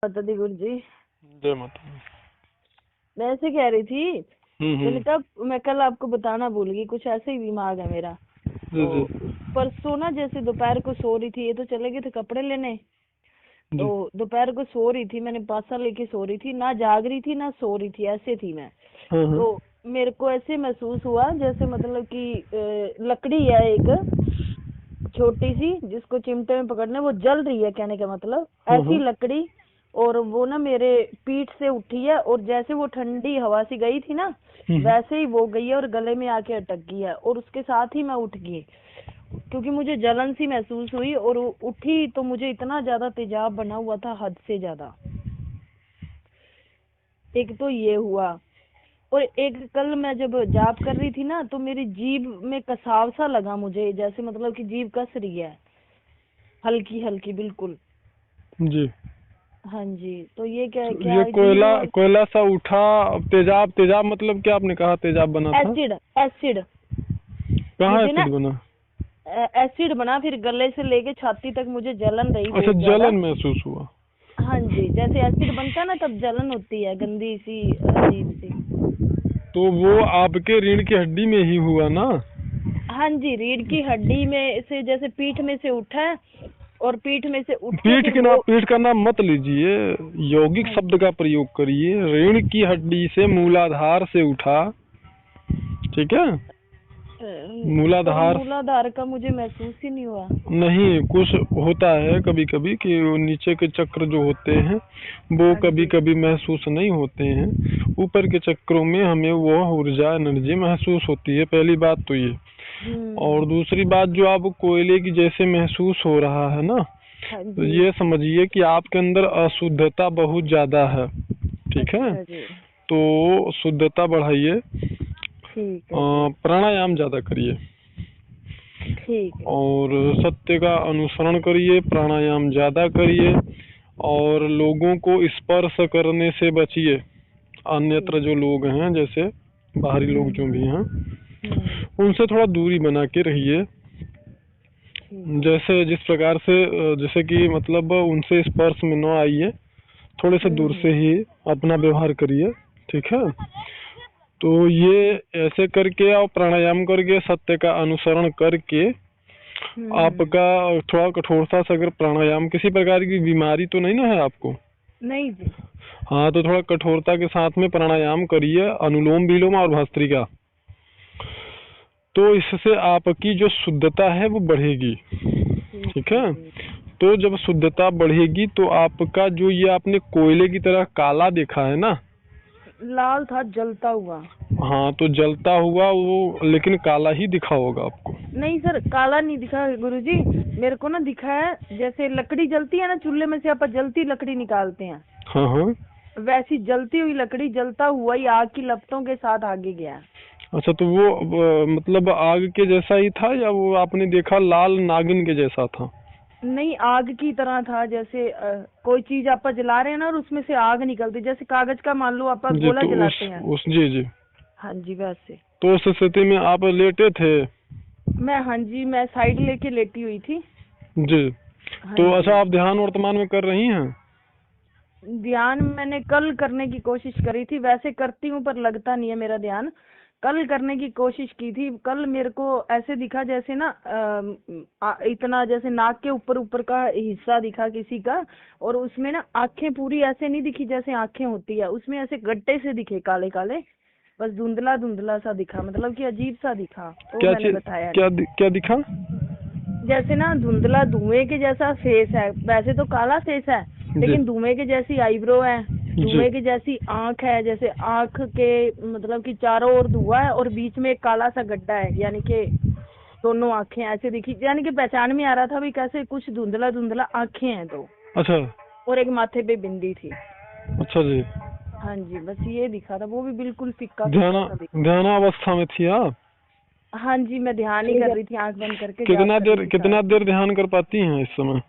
माता दी गुरु जी। जय माता। मैं ऐसे कह रही थी, मैंने हम्म। कहा मैं कल आपको बताना भूल गई, कुछ ऐसे ही दिमाग है मेरा। जी जी तो परसों ना जैसे दोपहर को सो रही थी, ये तो चले गए थे कपड़े लेने, तो जी। दोपहर को सो रही थी, मैंने पासा लेके सो रही थी, ना जाग रही थी ना सो रही थी, ऐसे थी मैं। हाँ। तो मेरे को ऐसे महसूस हुआ जैसे मतलब कि लकड़ी है एक छोटी सी, जिसको चिमटे में पकड़ने, वो जल रही है, कहने का मतलब ऐसी हाँ। लकड़ी। और वो ना मेरे पीठ से उठी है, और जैसे वो ठंडी हवा सी गई थी ना, हम्म। वैसे ही वो गई है और गले में आके अटक गई है, और उसके साथ ही मैं उठ गई, क्योंकि मुझे जलन सी महसूस हुई। और उठी तो मुझे इतना ज्यादा तेजाब बना हुआ था, हद से ज्यादा। एक तो ये हुआ, और एक कल मैं जब जाप कर रही थी ना, तो मेरी जीभ में कसाव सा लगा मुझे, जैसे मतलब कि जीभ कस रही है, हल्की हल्की बिल्कुल। जी। हाँ जी, तो ये क्या तो क्या ये जीभ कोयला वाल कोयला सा उठा। तेजाब तेजाब मतलब क्या आपने कहा तेजाब बना था? एसिड एसिड कहाँ मुझे ना एसिड बना? एसिड बना, फिर गले से लेके छाती तक मुझे जलन रही अच्छा, बहुत ज्यादा। जलन महसूस हुआ। हाँ जी, जैसे एसिड बनता है ना, तब जलन होती है, गंदी सी अजीब सी। तो वो आपके रीढ़ की हड्डी में ही हुआ ना? हाँ जी, रीढ़ की हड्डी में से, जैसे पीठ में से उठा है, और पीठ में से उठ के फिर वो। पीठ का नाम मत लीजिए, यौगिक हाँ शब्द का प्रयोग करिए। रीढ़ की हड्डी से मूलाधार से उठा। ठीक है। पर मूलाधार। मूलाधार का मुझे महसूस ही नहीं हुआ। नहीं, कुछ होता है कभी कभी कि वो नीचे के चक्र जो होते हैं वो हाँ कभी जी। कभी महसूस नहीं होते हैं। ऊपर के चक्रों में हमें वो ऊर्जा एनर्जी महसूस होती है, पहली बात तो ये। और दूसरी बात, जो आप कोयले की जैसे महसूस हो रहा है ना, हाँ तो जी। ये समझिए कि आपके अंदर अशुद्धता बहुत ज्यादा है। ठीक है। अच्छा जी। तो शुद्धता बढ़ाइए, ठीक है जी। प्राणायाम ज्यादा करिए, ठीक है। और सत्य का अनुसरण करिए, प्राणायाम ज्यादा करिए, और लोगों को स्पर्श करने से बचिए। अन्यत्र ठीक। जो लोग हैं, जैसे बाहरी लोग जो भी हैं, उनसे थोड़ा दूरी बना के रहिए। ठीक है। जैसे जिस प्रकार से जैसे कि मतलब उनसे स्पर्श में न आइए, थोड़े से दूर से ही अपना व्यवहार करिए। ठीक है। तो ये ऐसे करके और प्राणायाम करके, सत्य का अनुसरण करके, आपका थोड़ा कठोरता से अगर प्राणायाम, किसी प्रकार की बीमारी तो नहीं ना है आपको? नहीं जी। हाँ, तो थोड़ा कठोरता के साथ में प्राणायाम करिए, अनुलोम विलोम और भस्त्रिका। तो इससे आपकी जो शुद्धता है वो बढ़ेगी। ठीक है। जी। तो जब शुद्धता बढ़ेगी तो आपका जो ये आपने कोयले की तरह काला देखा है ना, लाल था, जलता हुआ। हाँ, तो जलता हुआ वो, लेकिन काला ही दिखा होगा आपको। नहीं सर, काला नहीं दिखा गुरुजी। मेरे को ना दिखा है जैसे लकड़ी जलती है ना, चूल्हे में से आप जलती लकड़ी निकालते हैं, हाँ हाँ। वैसी जलती हुई लकड़ी, जलता हुआ ही आग की लपटों के साथ आगे गया। अच्छा, तो वो मतलब आग के जैसा ही था, या वो आपने देखा लाल नागिन के जैसा था? नहीं, आग की तरह था, जैसे कोई चीज आप जला रहे हैं ना, और उसमें से आग निकलती, जैसे कागज का मान लो आप जी, गोला तो जलाते हैं। जी जी। हाँ जी, वैसे। तो उस स्थिति में आप लेटे थे? हाँ जी, मैं साइड लेके लेटी हुई थी। जी। हाँ तो जी। अच्छा, आप ध्यान वर्तमान में कर रही हैं? ध्यान मैंने कल करने की कोशिश करी थी, वैसे करती हूँ पर लगता नहीं है मेरा ध्यान। कल करने की कोशिश की थी, कल मेरे को ऐसे दिखा जैसे ना इतना जैसे नाक के ऊपर ऊपर का हिस्सा दिखा किसी का, और उसमें ना आंखें पूरी ऐसे नहीं दिखी जैसे आंखें होती है, उसमें ऐसे गड्ढे से दिखे काले काले, बस धुंधला धुंधला सा दिखा, मतलब कि अजीब सा दिखा, तो क्या मैंने चीज? बताया नहीं। क्या दिखा? जैसे ना धुंधला धुएं के जैसा फेस है, वैसे तो काला फेस है, जी लेकिन धुएं के जैसी आईब्रो है, जी। धुएं की जैसी आंख है, जैसे आंख के मतलब कि चारों ओर धुआं है, और बीच में एक काला सा गड्ढा है, यानी कि दोनों आंखें ऐसे दिखी, यानी कि पहचान में आ रहा था भी कैसे कुछ धुंधला धुंधला आंखें हैं दो, अच्छा। और एक माथे पे बिंदी थी। अच्छा जी। हाँ जी, बस ये दिखा था, वो भी बिल्कुल फिक्का ध्यान फिक्का सा दिखा। ध्यानावस्था में थी आप? हाँ जी, मैं ध्यान ही कर रही थी, आंख बंद करके जाप कर रही थी कितना सारा। देर ध्यान कर पाती हैं इस समय?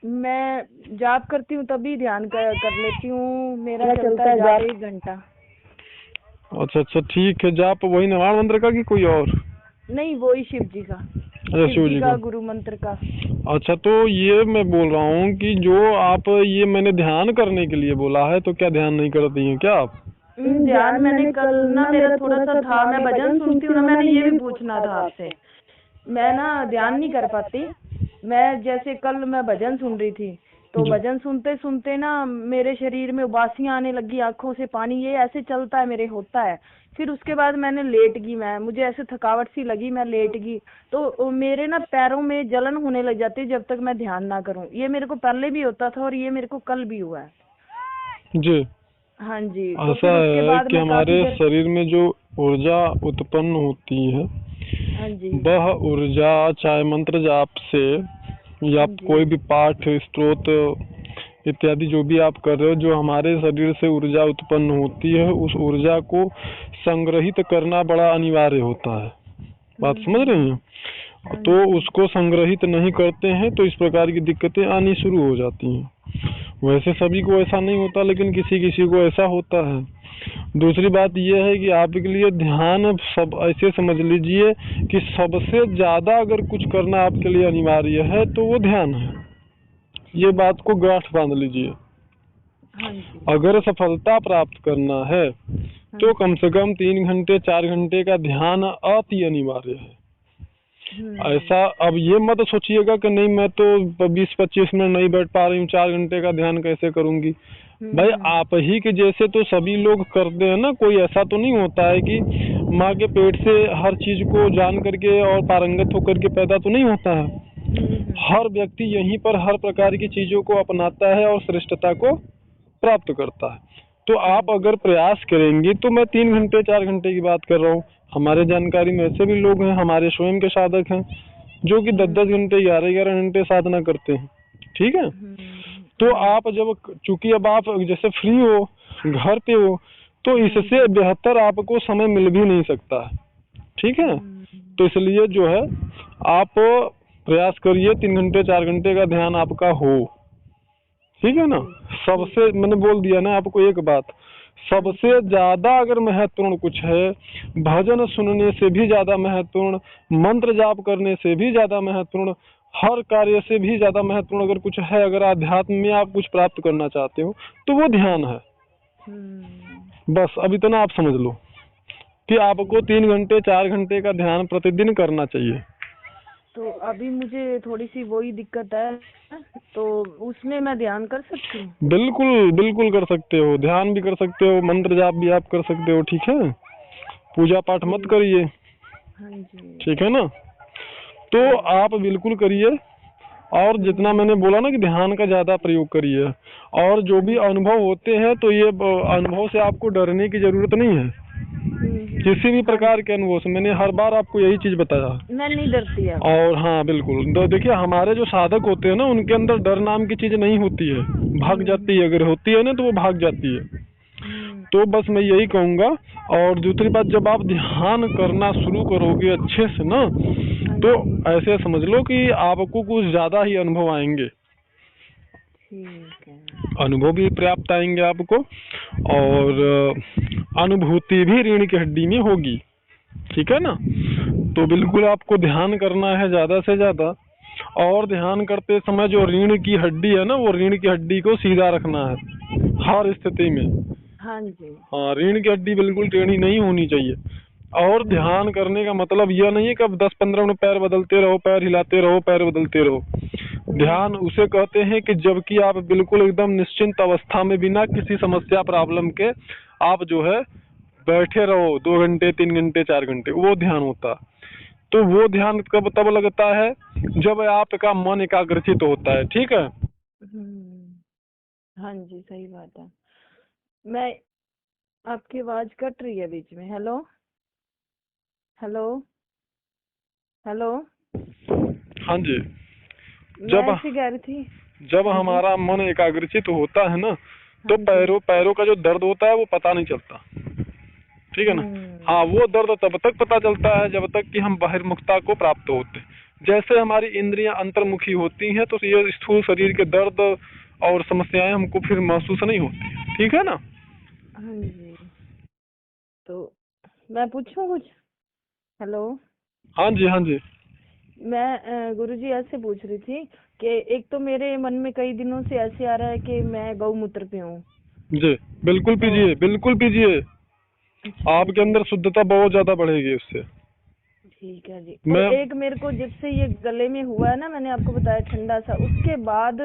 मैं जाप करती हूँ तभी ध्यान कर लेती हूँ, मेरा चलता है जाप 1 घंटा। अच्छा अच्छा, ठीक है। जाप वही नवाण मंत्र का कि कोई और? नहीं, वो ही शिव जी का। अच्छा, शिव जी का का। गुरु मंत्र का। अच्छा, तो ये मैं बोल रहा हूँ कि जो आप ये मैंने ध्यान करने के लिए बोला है, तो क्या ध्यान नहीं करती हैं क्या आप? ध्यान मैंने कल ना मेरा थोड़ा सा था, मैं भजन सुनती हूँ ना, मैंने ये भी पूछना था आपसे। मैं ना ध्यान नहीं कर पाती। मैं जैसे कल मैं भजन सुन रही थी, तो जी। भजन सुनते सुनते ना मेरे शरीर में उबासियां आने लगी, आंखों से पानी, ये ऐसे चलता है मेरे, होता है। फिर उसके बाद मैंने लेट गई, मैं मुझे ऐसे थकावट सी लगी, मैं लेट गई। तो मेरे ना पैरों में जलन होने लग जाती है जब तक मैं ध्यान ना करूं। ये मेरे को पहले भी होता था और ये मेरे को कल भी हुआ है। जी। हाँ जी, तो ऐसा फिर उसके है बाद कि मैं काफी हमारे देर। शरीर में जो ऊर्जा उत्पन्न होती है, हाँ जी। वह ऊर्जा चाहे मंत्र जाप से या हाँ जी। कोई भी पाठ स्तोत्र इत्यादि जो भी आप कर रहे हो, जो हमारे शरीर से ऊर्जा उत्पन्न होती है, उस ऊर्जा को संग्रहित करना बड़ा अनिवार्य होता है। बात समझ रही हैं? हाँ तो जी। उसको संग्रहित नहीं करते हैं तो इस प्रकार की दिक्कतें आनी शुरू हो जाती हैं। वैसे सभी को ऐसा नहीं होता, लेकिन किसी किसी को ऐसा होता है। दूसरी बात यह है कि आपके लिए ध्यान सब ऐसे समझ लीजिए कि सबसे ज्यादा अगर कुछ करना आपके लिए अनिवार्य है तो वो ध्यान है। ये ठीक। बात को गांठ बांध लीजिए। हाँ जी। अगर सफलता प्राप्त करना है हाँ तो कम जी। से कम 3 घंटे 4 घंटे का ध्यान अति अनिवार्य है। ऐसा अब ये मत सोचिएगा कि नहीं मैं तो 20-25 मिनट नहीं बैठ पा रही हूँ, 4 घंटे का ध्यान कैसे करूंगी। भाई आप ही के जैसे तो सभी लोग करते हैं ना, कोई ऐसा तो नहीं होता है कि माँ के पेट से हर चीज को जान करके और पारंगत होकर के पैदा तो नहीं होता है। हर व्यक्ति यहीं पर हर प्रकार की चीजों को अपनाता है और श्रेष्ठता को प्राप्त करता है। तो आप अगर प्रयास करेंगे, तो मैं 3 घंटे 4 घंटे की बात कर रहा हूँ, हमारे जानकारी में ऐसे भी लोग हैं, हमारे स्वयं के साधक हैं जो कि 10-10 घंटे 11-11 घंटे साधना करते हैं। ठीक है। तो आप जब, चूंकि अब आप जैसे फ्री हो, घर पे हो, तो इससे बेहतर आपको समय मिल भी नहीं सकता है। ठीक है। तो इसलिए जो है आप प्रयास करिए 3 घंटे 4 घंटे का ध्यान आपका हो। ठीक है ना। सबसे मैंने बोल दिया ना आपको एक बात, सबसे ज्यादा अगर महत्वपूर्ण कुछ है, भजन सुनने से भी ज्यादा महत्वपूर्ण, मंत्र जाप करने से भी ज्यादा महत्वपूर्ण, हर कार्य से भी ज्यादा महत्वपूर्ण अगर कुछ है, अगर आध्यात्म में आप कुछ प्राप्त करना चाहते हो, तो वो ध्यान है। बस अब इतना आप समझ लो कि आपको 3 घंटे 4 घंटे का ध्यान प्रतिदिन करना चाहिए। तो अभी मुझे थोड़ी सी वही दिक्कत है, तो उसमें मैं ध्यान कर सकती हूँ? बिल्कुल बिल्कुल कर सकते हो, ध्यान भी कर सकते हो, मंत्र जाप भी आप कर सकते हो। ठीक है। पूजा पाठ मत करिए। हाँ जी। ठीक है ना। तो आप बिल्कुल करिए, और जितना मैंने बोला ना कि ध्यान का ज्यादा प्रयोग करिए, और जो भी अनुभव होते हैं तो ये अनुभव से आपको डरने की जरूरत नहीं है। किसी भी प्रकार के अनुभव से, मैंने हर बार आपको यही चीज बताया। मैं नहीं डरती अब। और हाँ बिल्कुल, तो देखिए हमारे जो साधक होते हैं ना, उनके अंदर डर नाम की चीज नहीं होती है, भाग जाती है, अगर होती है ना तो वो भाग जाती है। तो बस मैं यही कहूंगा। और दूसरी बात, जब आप ध्यान करना शुरू करोगे अच्छे से ना, तो ऐसे समझ लो कि आपको कुछ ज्यादा ही अनुभव आएंगे। ठीक है। अनुभव भी पर्याप्त आएंगे आपको, और अनुभूति भी रीढ़ की हड्डी में होगी। ठीक है ना। तो बिल्कुल आपको ध्यान करना है ज्यादा से ज्यादा, और ध्यान करते समय जो रीढ़ की हड्डी है ना, वो रीढ़ की हड्डी को सीधा रखना है हर स्थिति में। हाँ जी। हाँ, रीढ़ की हड्डी बिल्कुल टेढ़ी नहीं होनी चाहिए। और ध्यान करने का मतलब यह नहीं है कि अब 10-15 मिनट पैर बदलते रहो, पैर हिलाते रहो, पैर बदलते रहो। ध्यान उसे कहते हैं कि जबकि आप बिल्कुल एकदम निश्चिंत अवस्था में, बिना किसी समस्या प्रॉब्लम के आप जो है बैठे रहो 2 घंटे 3 घंटे 4 घंटे, वो ध्यान होता है। तो वो ध्यान कब तब लगता है जब आपका मन एकाग्रचित होता है। ठीक है। हाँ जी, सही बात है। मैं, आपकी आवाज कट रही है बीच में। Hello hello hello. हाँ जी। मैं ऐसे कह रही थी। जब हाँ जी। हमारा मन एकाग्रचित होता है ना, तो हाँ जी। पैरों का जो दर्द होता है वो पता नहीं चलता। ठीक है ना। हाँ, वो दर्द तब तक पता चलता है जब तक कि हम बहिर्मुखता को प्राप्त होते हैं। जैसे हमारी इंद्रियां अंतर्मुखी होती हैं, तो ये स्थूल शरीर के दर्द और समस्याएं हमको फिर महसूस नहीं होती। ठीक है ना। हाँ जी। तो मैं पूछूं कुछ? हेलो। हाँ जी, हाँ जी। मैं गुरुजी ऐसे पूछ रही थी कि एक तो मेरे मन में कई दिनों से ऐसे आ रहा है कि मैं गौमूत्र पीऊं। जी बिल्कुल पीजिए, बिल्कुल पीजिए। आपके अंदर शुद्धता बहुत ज्यादा बढ़ेगी उससे। ठीक है जी। मैं और एक मेरे को जब से ये गले में हुआ है ना, मैंने आपको बताया ठंडा सा, उसके बाद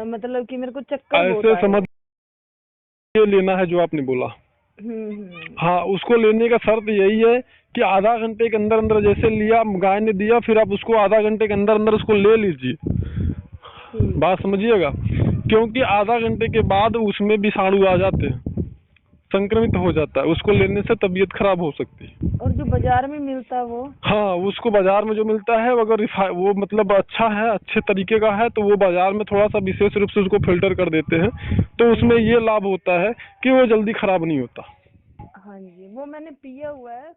मतलब कि मेरे को चक्कर बहुत ऐसे आए। समझ ये लेना है जो आपने बोला। हम्म। हाँ, उसको लेने का शर्त यही है कि आधा घंटे के अंदर अंदर, जैसे लिया गाय ने दिया, फिर आप उसको आधा घंटे के अंदर अंदर उसको ले लीजिए। ठीक। बात समझिएगा, क्योंकि आधा घंटे के बाद उसमें विषाणु आ जाते हैं, संक्रमित हो जाता है, उसको लेने से तबीयत खराब हो सकती है। और जो बाजार में मिलता है वो? हाँ, उसको बाजार में जो मिलता है, अगर वो मतलब अच्छा है, अच्छे तरीके का है, तो वो बाजार में थोड़ा सा विशेष रूप से उसको फिल्टर कर देते हैं, तो उसमें ये लाभ होता है कि वो जल्दी खराब नहीं होता। हाँ जी, वो मैंने पिया हुआ है।